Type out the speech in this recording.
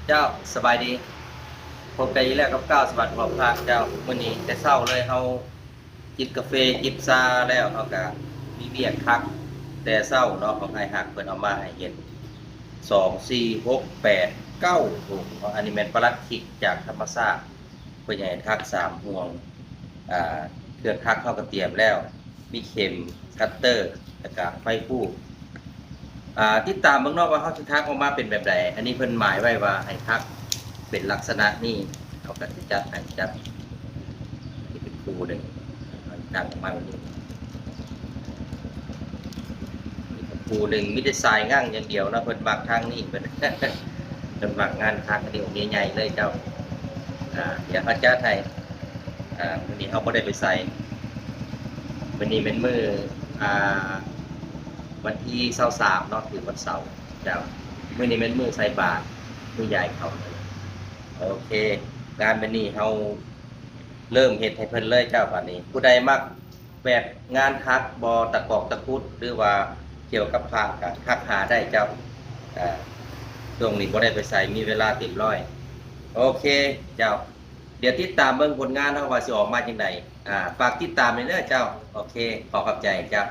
เจ้าสบายดีพบกันอีกแล้วกับก้าวสวัสดิ์พร้อมพาเจ้ามื้อนี้แต่เช้าเลยเฮาจิบกาแฟจิบชาแล้วเฮาก็มีเวียกพักแต่เช้าเนาะของไอ้หักเพิ่นเอามาให้เฮ็ด2 4 6 8 9ถูกอันนี้แม่นปลัดขิกจากธรรมชาติเพิ่นให้ทัก3ห่วงเครื่องทักเฮาก็เตรียมแล้วมีเข็มคัตเตอร์แล้วก็ไฟฟูติดตามเบิ่งเนาะว่าเฮาสิทักออกมาเป็นแบบใดอันนี้เพิ่นหมายไว้ว่าให้ทักเป็นลักษณะนี้เขาก็สิจัดให้จัดที่เป็นครูหนึงทักออกมาแบบนี้ครูหนึงมีแต่สายงั่งอย่างเดียวเนาะเพิ่นมักทางนี้เพิ่น เพิ่นมักงานทักอันนี้องค์ใหญ่ๆเลยเจ้าเดี๋ยวเขาจัดให้วันนี้เฮาบ่ได้ไปใส่วันนี้เป็นมื้ออ่า วันที่23เนาะคือวันเสาร์เจ้ามื้อนี้เป็นมื้อใส่บาตรมื้อใหญ่เขาเลยโอเคงานมื้อนี้เฮาเริ่มเฮ็ดให้เพิ่นเลยเจ้าบัดนี้ผู้ใดมักแบบงานทักบ่ตะกอกตะกุดหรือว่าเกี่ยวกับพระก็ทักหาได้เจ้าอ่าช่วงนี้บ่ได้ไปใส่มีเวลาเต็มร้อยโอเคเจ้าเดี๋ยวติดตามเบิ่งผลงานเฮาว่าสิออกมาจังไดฝากติดตามด้วยเด้อเจ้าโอเคขอขอบใจเจ้า